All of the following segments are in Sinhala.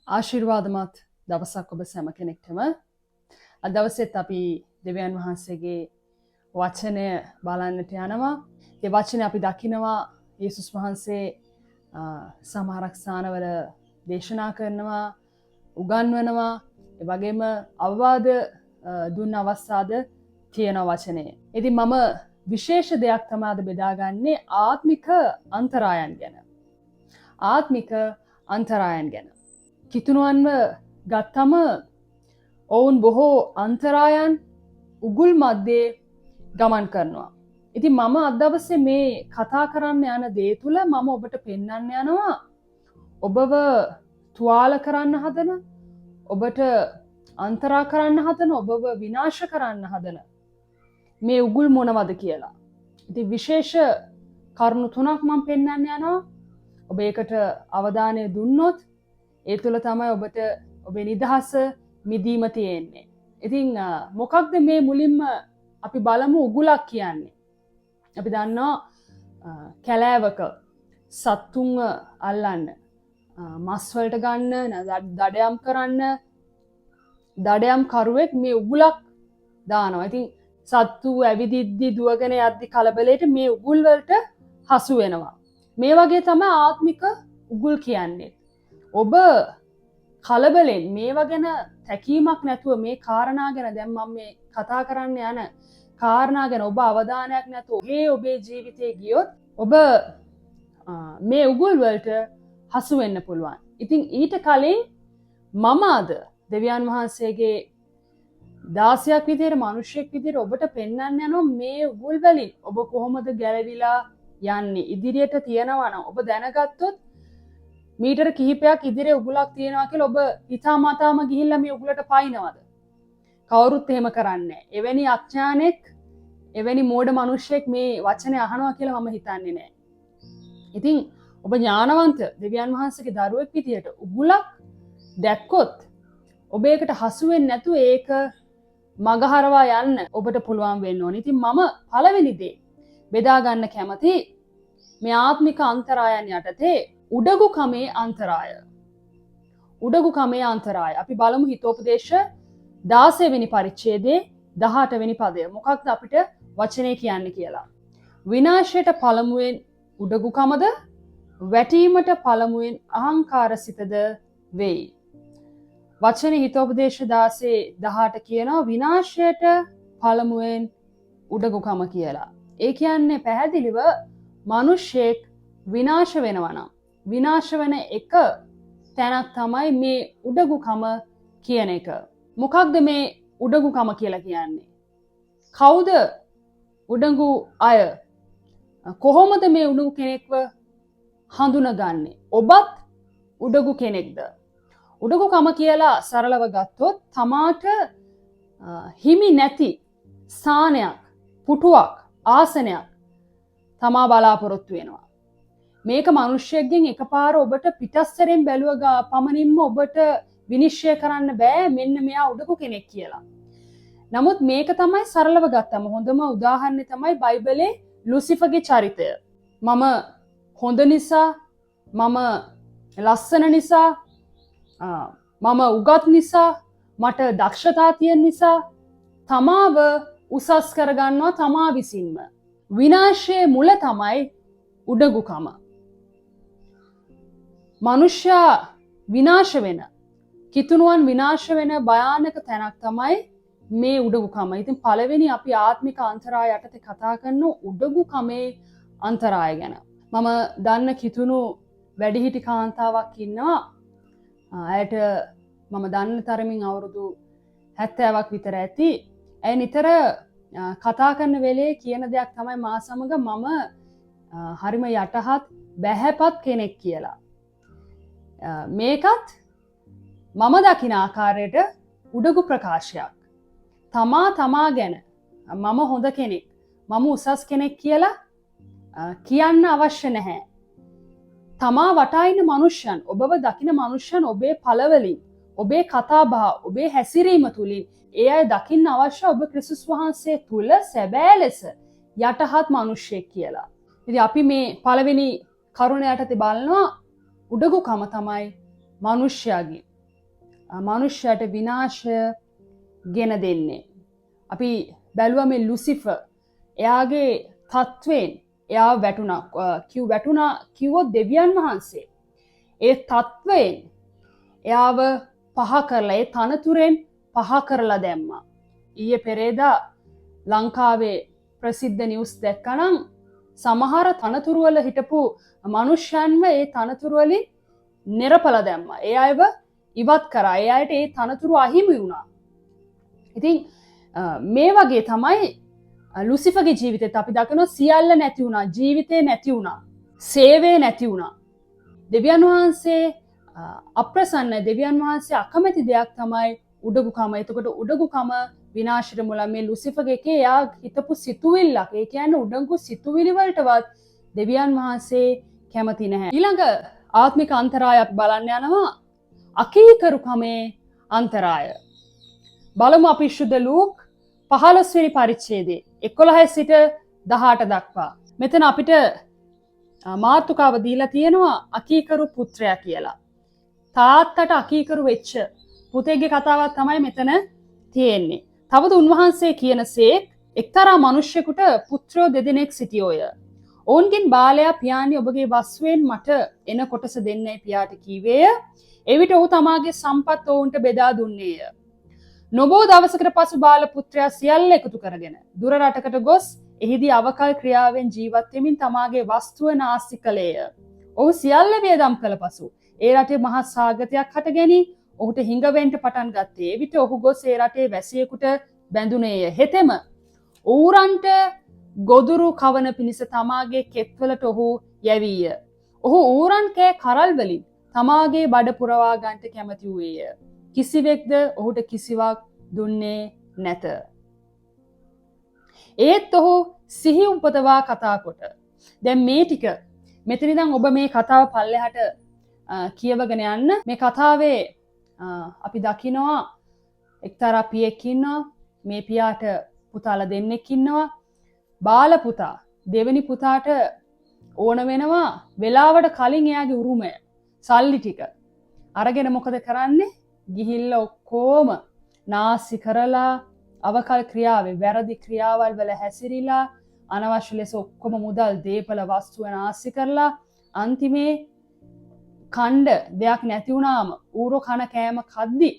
ආශිර්වාදමත් දවසක් ඔබ සෑම කෙනෙක්ටම. අද දවසෙත් අපි දෙවියන් වහන්සේගේ වචනය බලන්නට යනවා. ඒ වචනය අපි දකිනවා යේසුස් වහන්සේ සමහරක් ස්ථානවල දේශනා කරනවා, උගන්වනවා, ඒ වගේම අවවාද දුන්න අවස්ථාද තියෙන වචනේ. ඉතින් මම විශේෂ දෙයක් තමයි අද බෙදාගන්නේ ආත්මික අන්තරායන් ගැන. ආත්මික අන්තරායන් ගැන. කිතුනුවන්ව ගත්තම ඔවුන් බොහෝ අන්තරායන් උගුල් මැද්දේ ගමන් කරනවා. ඉතින් මම අද දවසේ මේ කතා කරන්න යන දේ තුල මම ඔබට පෙන්වන්න යනවා ඔබව තුවාල කරන්න හදන, ඔබට අන්තරා කරන්න හදන, ඔබව විනාශ කරන්න හදන මේ උගුල් මොනවද කියලා. ඉතින් විශේෂ කරුණු තුනක් මම පෙන්වන්න යනවා. ඔබ ඒකට අවධානය දුන්නොත් ඒ තුළ තමයි ඔබට ඔබේ නිදහස මිදීම තියෙන්නේ. ඉතින් මොකක්ද මේ මුලින්ම අපි බලමු උගුලක් කියන්නේ. අපි දන්නවා කැලෑවක සත්තුන්ව අල්ලන්න, මස් වලට ගන්න, දඩයම් කරන්න දඩයම් කරුවෙක් මේ උගුලක් දානවා. ඉතින් සත්තු ඇවිදිද්දි දුවගෙන යද්දි කලබලයට මේ උගුල් වලට හසු වෙනවා. මේ වගේ තමයි ආත්මික උගුල් කියන්නේ. ඔබ කලබලෙන් මේවා ගැන තැකීමක් නැතුව මේ කාරණා ගැන දැන් මම මේ කතා කරන්න යන කාරණා ගැන ඔබ අවධානයක් නැතුව ඔබේ ජීවිතේ ගියොත් ඔබ මේ උගුල් වලට හසු වෙන්න පුළුවන්. ඉතින් ඊට කලින් මම අද දෙවියන් වහන්සේගේ දාසියක් විදියට, මිනිසෙක් විදියට ඔබට පෙන්වන්න යනවා මේ උගුල් වලින් ඔබ කොහොමද ගැලවිලා යන්නේ. ඉදිරියට තියනවා නම් ඔබ දැනගත්තොත් මීටර කිහිපයක් ඉදිරියේ උගුලක් තියෙනවා කියලා ඔබ හිතාමතාම ගිහිල්ලා මේ උගුලට පයින්නවද? කවුරුත් එහෙම කරන්නේ නැහැ. එවැනි අඥානෙක්, එවැනි මෝඩ මිනිහෙක් මේ වචනේ අහනවා කියලා මම හිතන්නේ නැහැ. ඉතින් ඔබ ඥානවන්ත දෙවියන් වහන්සේගේ දරුවෙක් විදියට උගුලක් දැක්කොත් ඔබ ඒකට හසු වෙන්නේ නැතුව ඒක මගහරවා යන්න ඔබට පුළුවන් වෙන්න ඕනේ. ඉතින් මම පළවෙනි දේ බෙදා ගන්න කැමති මේ ආත්මික අන්තරායන් යටතේ උඩගුකමේ අන්තරාය. උඩගුකමේ අන්තරාය. අපි බලමු හිතෝපදේශ 16 වෙනි පරිච්ඡේදයේ 18 වෙනි පදය. මොකක්ද අපිට වචනේ කියන්නේ කියලා. විනාශයට පළමුවෙන් උඩගුකමද, වැටීමට පළමුවෙන් අහංකාරසිතද වෙයි. වචනේ හිතෝපදේශ 16:18 කියනවා විනාශයට පළමුවෙන් උඩගුකම කියලා. ඒ කියන්නේ පැහැදිලිව මිනිස්සෙක් විනාශ වෙනවා නම් විනාශ වෙන එක තැනක් තමයි මේ උඩගුකම කියන එක. මොකක්ද මේ උඩගුකම කියලා කියන්නේ? කවුද උඩඟු අය? කොහොමද මේ උඩඟු කෙනෙක්ව හඳුනගන්නේ? ඔබත් උඩඟු කෙනෙක්ද? උඩඟුකම කියලා සරලව ගත්තොත් තමාට හිමි නැති ස්ථානයක්, පුටුවක්, ආසනයක් තමා බලාපොරොත්තු වෙනවා. මේක මිනිස්සෙක්ගෙන් එකපාර ඔබට පිටස්තරෙන් බැලුව පමණින්ම ඔබට විනිශ්චය කරන්න බෑ මෙන්න මෙයා උඩඟු කෙනෙක් කියලා. නමුත් මේක තමයි සරලව ගත්තම හොඳම උදාහරණය තමයි බයිබලයේ ලුසිෆර්ගේ චරිතය. මම හොඳ නිසා, මම ලස්සන නිසා, මම උගත් නිසා, මට දක්ෂතා තියෙන නිසා තමාව උසස් කරගන්නවා තමා විසින්ම. විනාශයේ මුල තමයි උඩඟුකම. මනුෂ්‍යයා විනාශ වෙන, කිතුනුවන් විනාශ වෙන භයානක තැනක් තමයි මේ උඩඟුකම. ඉතින් පළවෙනි අපි ආත්මික අන්තරාය යටතේ කතා කරන උඩඟුකමේ අන්තරාය ගැන. මම දන්න කිතුණු වැඩිහිටි කාන්තාවක් ඉන්නවා. ඇයට මම දන්න තරමින් අවුරුදු 70ක් විතර ඇති. ඇය නිතර කතා කරන වෙලේ කියන දෙයක් තමයි මා සමග මම හරිම යටහත් බැහැපත් කෙනෙක් කියලා. මේකත් මම දකින ආකාරයට උඩඟු ප්‍රකාශයක්. තමා ගැන මම හොඳ කෙනෙක්, මම උසස් කෙනෙක් කියලා කියන්න අවශ්‍ය නැහැ. තමා වටා ඉන්න මනුෂ්‍යයන්, ඔබව දකින මනුෂ්‍යයන් ඔබේ පළවලින්, ඔබේ කතාබහ, ඔබේ හැසිරීම තුලින් ඒ අය දකින්න අවශ්‍ය ඔබ ක්‍රිස්තුස් වහන්සේ තුල සැබෑ ලෙස යටහත් මිනිසෙක් කියලා. ඉතින් අපි මේ පළවෙනි කරුණ යටතේ බලනවා උඩඟුකම තමයි මිනිස්යාගේ මනුෂ්‍යයට විනාශය ගෙන දෙන්නේ. අපි බැලුවා මේ ලුසිෆර් එයාගේ තත්වයෙන් එයා වැටුණා කිව්වොත් දෙවියන් වහන්සේ ඒ තත්වයෙන් එයාව පහ කරලා ඒ තනතුරෙන් පහ කරලා දැම්මා. ඊයේ පෙරේදා ලංකාවේ ප්‍රසිද්ධ නිවුස් දැක්කනම් සමහර තනතුරු වල හිටපු මනුෂ්‍යයන්ව ඒ තනතුරු වලින් නිරපල දැම්මා. ඒ අයව ඉවත් කරා. ඒ අයට ඒ තනතුරු අහිමි වුණා. ඉතින් මේ වගේ තමයි ලුසිෆර්ගේ ජීවිතේත් අපි දකිනවා සියල්ල නැති වුණා, ජීවිතේ නැති වුණා, සේවය නැති වුණා. දෙවියන් වහන්සේ අප්‍රසන්නයි. දෙවියන් වහන්සේ අකමැති දෙයක් තමයි උඩඟුකම. එතකොට උඩඟුකම විනාශයට මුල මේ ලුසිෆර්ගේ එකේ එයා හිතපු සිතුවිල්ලක්. ඒ කියන්නේ උඩඟු සිතුවිලි වලටවත් දෙවියන් වහන්සේ කැමති නැහැ. ඊළඟ ආත්මික අන්තරාය අපි බලන්න යනවා අකීකරුකමේ අන්තරාය. බලමු අපි ශුද්ධ ලූක් 15 වෙනි පරිච්ඡේදයේ 11 සිට 18 දක්වා. මෙතන අපිට මාතෘකාව දීලා තියෙනවා අකීකරු පුත්‍රයා කියලා. තාත්තට අකීකරු වෙච්ච පුතේගේ කතාවක් තමයි මෙතන තියෙන්නේ. තවද උන්වහන්සේ කියනසේක් එක්තරා මිනිසෙකුට පුත්‍රයෝ දෙදෙනෙක් සිටියෝය. ඔවුන්ගෙන් බාලයා පියාණනි ඔබගේ වස්තුවෙන් මට එන කොටස දෙන්නයි පියාට කීවේය. එවිට ඔහු තමාගේ සම්පත් ඔවුන්ට බෙදා දුන්නේය. නොබෝ දවසකට පසු බාල පුත්‍රයා සියල්ල එකතු කරගෙන දුර රටකට ගොස් එහිදී අවකල් ක්‍රියාවෙන් ජීවත් වෙමින් තමාගේ වස්තුව නාස්ති කළේය. ඔහු සියල්ල වියදම් කළ පසු ඒ රටේ මහා සාගතයක් හටගැනී ඔහුට හිඟවෙන්න පටන් ගත්තේ. එවිට ඔහු ගොස් ඒ රටේ වැසියෙකුට බැඳුනේය. හෙතෙම ඌරන්ට ගොදුරු කවන පිණිස තමාගේ කෙත්වලට ඔහු යැවීය. ඔහු ඌරන් කෑ කරල් වලින් තමාගේ බඩ පුරවා ගන්නට කැමති වූයේය. කිසිවෙක්ද ඔහුට කිසිවක් දුන්නේ නැත. ඒත් ඔහු සිහි උපදවා කතා කොට දැන් මේ ටික මෙතන ඉඳන් ඔබ මේ කතාව පල්ලෙහාට කියවගෙන යන්න. මේ කතාවේ අපි දකිනවා එක්තරා පියෙක් ඉන්නවා. මේ පියාට පුතාලා දෙන්නෙක් ඉන්නවා. බාල පුතා දෙවෙනි පුතාට ඕන වෙනවා වෙලාවට කලින් එයාගේ උරුමය සල්ලි ටික අරගෙන මොකද කරන්නේ? ගිහිල්ලා ඔක්කොම නාස්ති කරලා අවකල් ක්‍රියාවේ වැරදි ක්‍රියාවල් වල හැසිරීලා අනවශ්‍ය ලෙස ඔක්කොම මුදල් දීපල වස්තු නාස්ති කරලා අන්තිමේ ඛණ්ඩ දෙයක් නැති වුණාම ඌරෝ කන කෑම කද්දි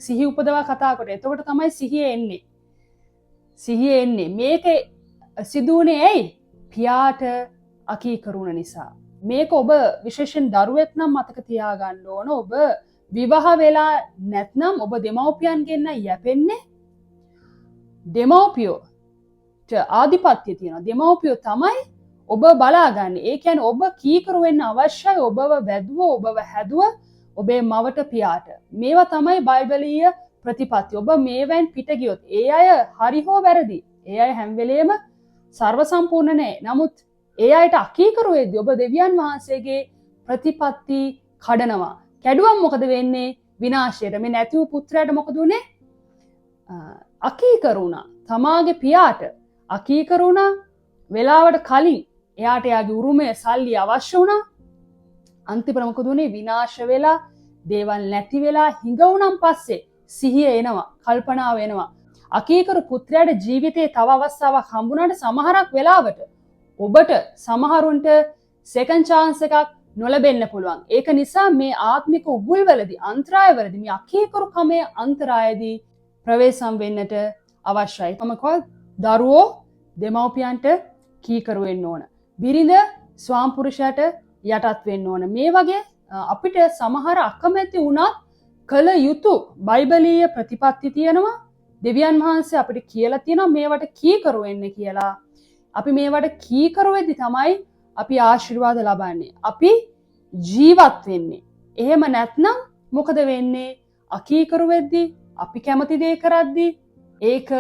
සිහි උපදවා කතා කොට. එතකොට තමයි සිහිය එන්නේ. මේකේ සිදුවුනේ ඇයි? පියාට අකීකරුණ නිසා. මේක ඔබ විශේෂයෙන් දරුවෙක් නම් මතක තියාගන්න ඕන. ඔබ විවාහ වෙලා නැත්නම් ඔබ දෙමව්පියන්ගෙන් යැපෙන්නේ. දෙමව්පියෝට ආධිපත්‍ය තියෙනවා. දෙමව්පියෝ තමයි ඔබ බලාගන්නේ. ඒ කියන්නේ ඔබ කීකරු වෙන්න අවශ්‍යයි. ඔබව වැදුව, ඔබව හැදුව ඔබේ මවට පියාට. මේවා තමයි බයිබලීය ප්‍රතිපත්ති. ඔබ මේවෙන් පිට ගියොත් ඒ අය හරි හෝ වැරදි. ඒ අය හැම වෙලේම සර්ව සම්පූර්ණ නැහැ. නමුත් ඒ අයට අකීකරු වෙද්දී ඔබ දෙවියන් වහන්සේගේ ප්‍රතිපත්ති කඩනවා. කැඩුවම් මොකද වෙන්නේ? විනාශයට. මේ නැති වූ පුත්‍රයාට මොකද උනේ? අකීකරු වුණා. තමාගේ පියාට අකීකරු වුණා. වෙලාවට කලින් එයාට යාගේ උරුමය සල්ලි අවශ්‍ය වුණා. අන්තිමට මොකද උනේ? විනාශ වෙලා, දේවල් නැති වෙලා හිඟ වුණන් පස්සේ සිහිය එනවා, කල්පනාව එනවා. අකීකරු පුත්‍රයාට ජීවිතේ තව අවස්ථාවක් හම්බුනාට සමහරක් වෙලාවට ඔබට සමහරුන්ට සෙකන්ඩ් chance එකක් නොලැබෙන්න පුළුවන්. ඒක නිසා මේ ආත්මික උගුල්වලදී අන්තරායවලදී මේ අකීකරුකමේ අන්තරායදී ප්‍රවේශම් වෙන්නට අවශ්‍යයි. තමකවත් දරුවෝ දෙමව්පියන්ට කීකරු වෙන්න ඕන. බිරිඳ ස්වාමිපුරුෂයාට යටත් වෙන්න ඕන. මේ වගේ අපිට සමහර අකමැති වුණත් කළ යුතු බයිබලීය ප්‍රතිපත්ති තියෙනවා. දෙවියන් වහන්සේ අපිට කියලා තියෙනවා මේවට කීකරු වෙන්න කියලා. අපි මේවට කීකරු වෙද්දි තමයි අපි ආශිර්වාද ලබන්නේ. අපි ජීවත් වෙන්නේ. එහෙම නැත්නම් මොකද වෙන්නේ? අකීකරු වෙද්දි අපි කැමති දේ කරද්දි ඒක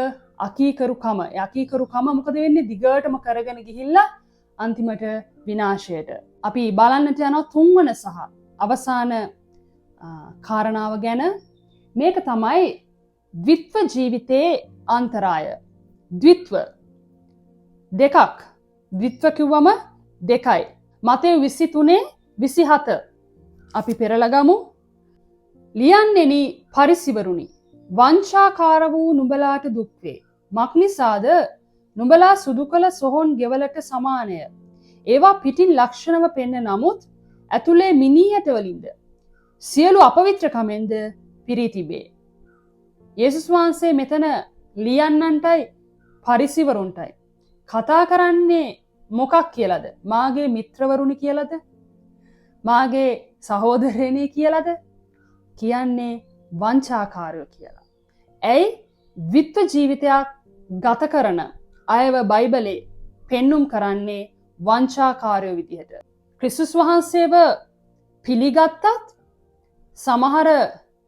අකීකරුකම. ඒ අකීකරුකම මොකද වෙන්නේ? දිගටම කරගෙන ගිහිල්ලා අන්තිමට විනාශයට. අපි බලන්නට යනවා තුන්වන සහ අවසාන කාරණාව ගැන. මේක තමයි ද්විත්ව ජීවිතයේ අන්තරාය. ද්විත්ව දෙකක්. ද්විත්ව කිව්වම දෙකයි. මතෙව් 23:27 අපි පෙරලා ගමු. ලියන්නෙනි පරිසිවරුනි, වංචාකාර වූ නුඹලාට දුක් වේ. මක්නිසාද නුඹලා සුදු කළ සොහොන් ගෙවලට සමානය. ඒවා පිටින් ලක්ෂණව පෙන්න නමුත් ඇතුලේ මිනීයට වලින්ද සියලු අපවිත්‍රකමෙන්ද පිරී තිබේ. යේසුස් වහන්සේ මෙතන ලියන්නන්ටයි පරිසිවරුන්ටයි කතා කරන්නේ මොකක් කියලාද? මාගේ මිත්‍රවරුනි කියලාද? මාගේ සහෝදරයනි කියලාද? කියන්නේ වංචාකාරයෝ කියලා. ඇයි විත්ත ජීවිතයක් ගත කරන අයව බයිබලේ පෙන්눔 කරන්නේ වංචාකාරයෝ විදිහට. ක්‍රිස්තුස් වහන්සේව පිළිගත්තත් සමහර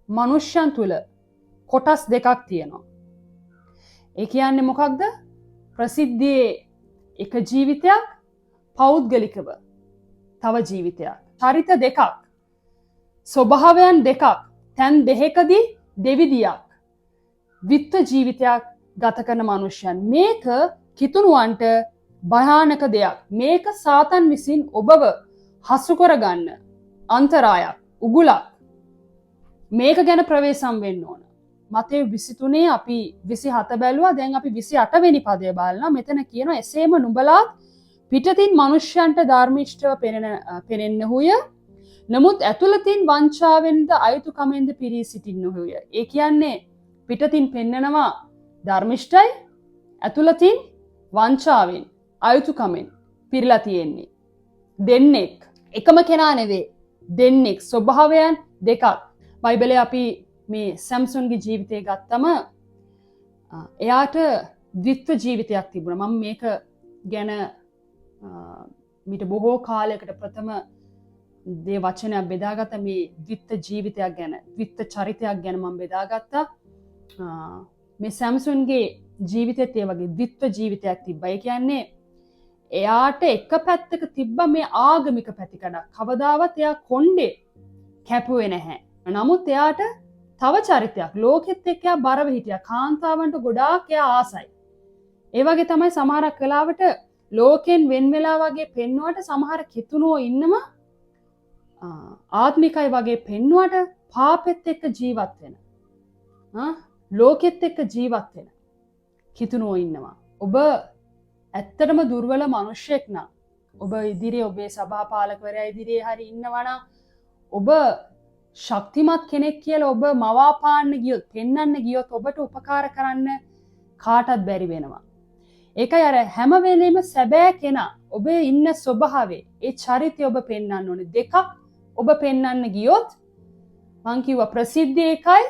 මනුෂ්‍යයන් තුල කොටස් දෙකක් තියෙනවා. ඒ කියන්නේ මොකක්ද? ප්‍රසිද්ධියේ එක ජීවිතයක්, පෞද්ගලිකව තව ජීවිතයක්. චරිත දෙකක්, ස්වභාවයන් දෙකක්, තැන් දෙකකදී දෙවිදියක් විත්ත ජීවිතයක් ගත කරන මනුෂ්‍යයන්. මේක කිතුණුවන්ට භයානක දෙයක්. මේක සාතන් විසින් ඔබව හසු කරගන්න අන්තරායක්, උගුලක්. මේක ගැන ප්‍රවේශම් වෙන්න ඕන. මතේ 23 අපි 27 බැලුවා. දැන් අපි 28 වෙනි පදය බලනවා. මෙතන කියනවා එසේම නුඹලාත් පිටතින් මනුෂ්‍යයන්ට ධර්මිෂ්ඨව පෙනෙන්නහුය. නමුත් ඇතුළතින් වංචාවෙන්ද අයුතුකමෙන්ද පිරී සිටින්නහුය. ඒ කියන්නේ පිටතින් පෙන්නනවා ධර්මිෂ්ඨයි, ඇතුළතින් වංචාවෙන් අයුතුකමෙන් පිරලා තියෙන්නේ. දෙන්නෙක්, එකම කෙනා නෙවෙයි. දෙන්නෙක්, ස්වභාවයන් දෙකක්. බයිබලයේ අපි මේ සැම්සොන්ගේ ජීවිතය ගත්තම එයාට ද්විත්ව ජීවිතයක් තිබුණා. මම මේක ගැන මීට බොහෝ කාලයකට ප්‍රථම දේ වචනයක් බෙදාගත්ත මේ ද්විත්ව ජීවිතයක් ගැන, ද්විත්ව චරිතයක් ගැන මම බෙදාගත්තා. මේ සැම්සොන්ගේ ජීවිතෙත් ඒ වගේ ද්විත්ව ජීවිතයක් තිබ්බා. ඒ කියන්නේ එයාට එක පැත්තක තිබ්බ මේ ආගමික පැතිකඩක්. කවදාවත් එයා කොණ්ඩේ කැපුවේ නැහැ. නමුත් එයාට තව චරිතයක්, ලෝකෙත් එක්ක එයා බරව හිටියා. කාන්තාවන්ට ගොඩාක් එයා ආසයි. ඒ වගේ තමයි සමහරක් වෙලාවට ලෝකෙන් වෙන් වෙලා වගේ පෙන්වුවට සමහර කිතුණෝ ඉන්නම ආත්මිකයි වගේ පෙන්වුවට පාපෙත් එක්ක ජීවත් වෙන. ලෝකෙත් එක්ක ජීවත් වෙන කිතුණෝ ඉන්නවා. ඔබ ඇත්තටම දුර්වල මිනිහෙක් නම්, ඔබ ඉදිරියේ ඔබේ සභාපාලකවරයා ඉදිරියේ හරි ඉන්නවා නම්, ඔබ ශක්තිමත් කෙනෙක් කියලා ඔබ මවාපාන්න ගියොත්, පෙන්වන්න ගියොත් ඔබට උපකාර කරන්න කාටවත් බැරි වෙනවා. ඒකයි අර හැම වෙලෙම සැබෑ කෙනා ඔබේ ඉන්න ස්වභාවය, ඒ චරිතය ඔබ පෙන්වන්න ඕනේ. දෙකක් ඔබ පෙන්වන්න ගියොත් මං කිව්වා ප්‍රසිද්ධිය එකයි,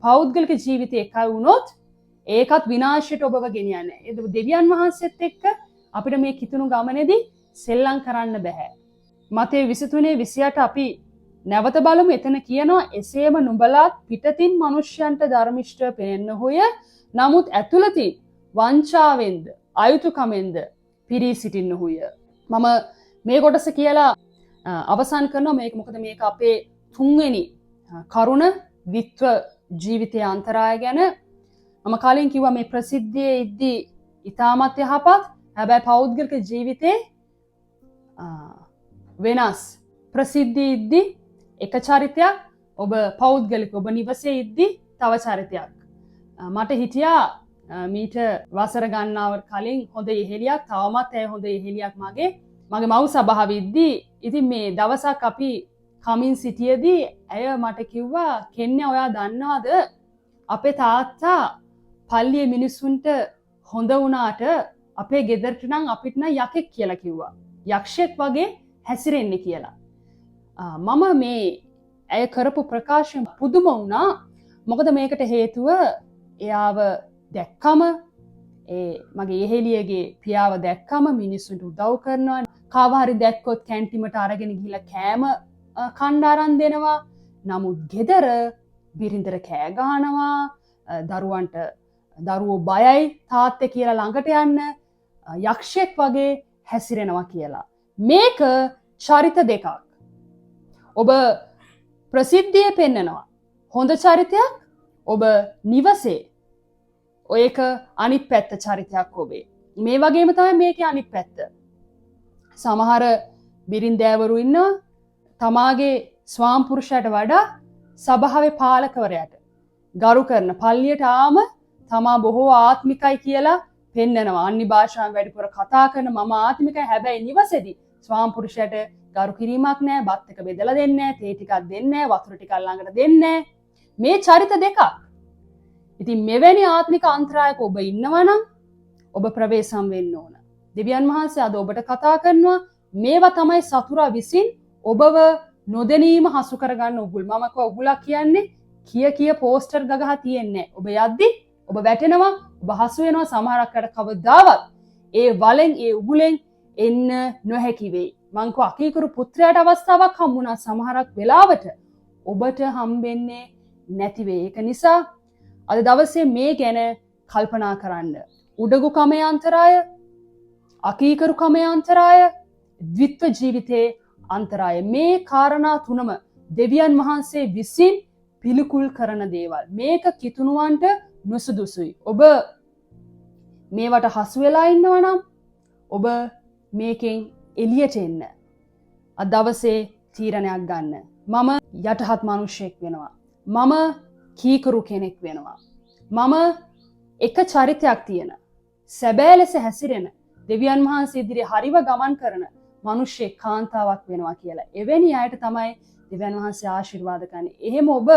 පෞද්ගලික ජීවිතය එකයි වුණොත් ඒකත් විනාශයට ඔබව ගෙනියන්නේ. ඒ දෙවියන් වහන්සේත් එක්ක අපිට මේ කිතුණු ගමනේදී සෙල්ලම් කරන්න බෑ. මතේ 23:28 අපි නැවත බලමු. එතන කියනවා එසේම නුඹලාත් පිටතින් මනුෂ්‍යයන්ට ධර්මිෂ්ඨව පෙනෙන්නහුය. නමුත් ඇතුළතින් වංචාවෙන්ද අයුතුකමෙන්ද පිරී සිටින්නහුය. මම මේ කොටස කියලා අවසන් කරනවා. මේක මොකද මේක අපේ 3 වෙනි කරුණ විත්ව ජීවිතයේ අන්තරාය ගැන. මම කලින් කිව්වා මේ ප්‍රසිද්ධියේ ඉද්දී ඊටමත් යහපත්, හැබැයි පෞද්ගලික ජීවිතේ වෙනස්. ප්‍රසිද්ධියේ ඉද්දී එක චරිතයක්, ඔබ පෞද්ගලික ඔබ නිවසේ ඉද්දී තව චරිතයක්. මට හිටියා මීට වසර ගණනාවකට කලින් හොඳ ඉහෙලියක්, තවමත් ඒ හොඳ ඉහෙලියක් මගේ මව් සභාවෙ ඉද්දී. ඉතින් මේ දවසක් අපි කමින් සිටියේදී ඇය මට කිව්වා, "කෙන්නේ ඔයා දන්නවද අපේ තාත්තා පල්ලියේ මිනිස්සුන්ට හොඳ වුණාට අපේ ගෙදරට නම් අපිට නම් යකෙක් කියලා කිව්වා. යක්ෂයෙක් වගේ හැසිරෙන්නේ කියලා." මම මේ ඇය කරපු ප්‍රකාශන පුදුම වුණා. මොකද මේකට හේතුව එයාව දැක්කම, මගේ යෙහෙලියගේ පියාව දැක්කම මිනිස්සුන්ට උදව් කරනවා. කාව හරි දැක්කොත් කැන්ටිමට අරගෙන ගිහිල්ලා කෑම කන්න අරන් දෙනවා. නමුත් ගෙදර බිරිඳට කෑ ගහනවා, දරුවන්ට දරුවෝ බයයි තාත්තේ කියලා ළඟට යන්න, යක්ෂයෙක් වගේ හැසිරෙනවා කියලා. මේක චරිත දෙකක්. ඔබ ප්‍රසිද්ධිය පෙන්නනවා හොඳ චරිතයක්, ඔබ නිවසේ ඔයක අනිත් පැත්ත චරිතයක් ඔබේ. මේ වගේම තමයි මේකේ අනිත් පැත්ත. සමහර බිරින්දෑවරු ඉන්නවා තමාගේ ස්වාමිපුරුෂයාට වඩා සභාවේ පාලකවරයාට ගරු කරන පල්ලියට ආම තමා බොහෝ ආත්මිකයි කියලා පෙන්නනවා. අන්‍ය භාෂාවෙන් වැඩිපුර කතා කරන මම ආත්මිකයි. හැබැයි නිවසේදී ස්වාම පුරුෂයාට ගරු කිරීමක් නැහැ. බත් එක බෙදලා දෙන්නේ නැහැ. තේ ටිකක් දෙන්නේ නැහැ. වතුර ටිකක් ළඟට දෙන්නේ නැහැ. මේ චරිත දෙකක්. ඉතින් මෙවැනි ආත්මික අන්තරායක ඔබ ඉන්නවා නම් ඔබ ප්‍රවේශම් වෙන්න ඕන. දෙවියන් වහන්සේ අද ඔබට කතා කරනවා මේවා තමයි සතුරා විසින් ඔබව නොදැනීම හසු කරගන්න උගුල්. මම කව උගුලක් කියන්නේ කිය පෝස්ටර් ගගහ තියෙන්නේ. ඔබ යද්දි ඔබ වැටෙනවා, ඔබ හසු වෙනවා. සමහරක් අය කවදාවත් ඒ වලෙන් ඒ උගුලෙන් එන්න නොහැකි වෙයි. මං කව අකීකරු පුත්‍රයාට අවස්ථාවක් හම්බුණා. සමහරක් වෙලාවට ඔබට හම්බෙන්නේ නැති වෙයි. ඒක නිසා අද දවසේ මේ ගැන කල්පනා කරන්න. උඩගු කමේ අන්තරාය, අකීකරු කමේ අන්තරාය, ද්විත්ව ජීවිතයේ අන්තරාය. මේ කාරණා තුනම දෙවියන් වහන්සේ විසින් පිළිකුල් කරන දේවල්. මේක කිතුණුවන්ට නුසුදුසුයි. ඔබ මේවට හසු වෙලා ඉන්නවා නම් ඔබ මේකෙන් එළියට එන්න. අද දවසේ තීරණයක් ගන්න. මම යටහත් මිනිසෙක් වෙනවා. මම කීකරු කෙනෙක් වෙනවා. මම එක චරිතයක් තියෙන, සැබෑ ලෙස හැසිරෙන, දෙවියන් වහන්සේ ඉදිරියේ හරිව ගමන් කරන මිනිසෙක් කාන්තාවක් වෙනවා කියලා. එවැනි අයට තමයි දෙවියන් වහන්සේ ආශිර්වාද කරන්නේ. එහෙම ඔබ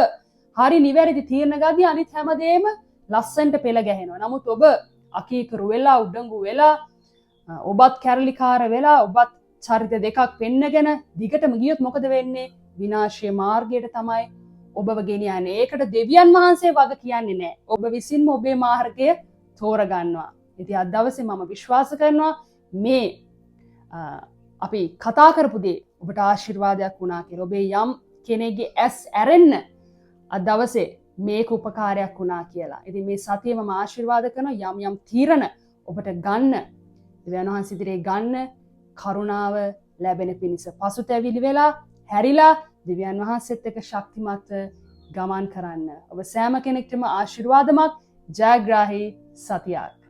හරි නිවැරදි තීරණ ගදී අනිත් හැමදේම ලස්සනට පෙළ ගැහෙනවා. නමුත් ඔබ අකීකරු වෙලා, උඩඟු වෙලා, ඔබත් කැරලිකාර වෙලා, ඔබත් චරිත දෙකක් පෙන්නගෙන දිගටම ගියොත් මොකද වෙන්නේ? විනාශයේ මාර්ගයට තමයි ඔබව ගෙනියන්නේ. ඒකට දෙවියන් වහන්සේ වග කියන්නේ නැහැ. ඔබ විසින්ම ඔබේ මාර්ගය තෝරගන්නවා. ඉතින් අද දවසේ මම විශ්වාස කරනවා මේ අපි කතා කරපු දේ ඔබට ආශිර්වාදයක් වුණා කියලා. ඔබේ යම් කෙනෙක්ගේ ඇස් ඇරෙන්න අද දවසේ මේක උපකාරයක් වුණා කියලා. ඉතින් මේ සතියේ මම ආශිර්වාද කරනවා යම් තීරණ ඔබට ගන්න, දෙවියන් වහන්සේ ඉදිරියේ ගන්න කරුණාව ලැබෙන පිණිස පසුතැවිලි වෙලා හැරිලා දෙවියන් වහන්සේත් එක්ක ශක්තිමත් ගමන් කරන්න. ඔබ සෑම කෙනෙක්ටම ආශිර්වාදමත් ජයග්‍රාහී සතියක්.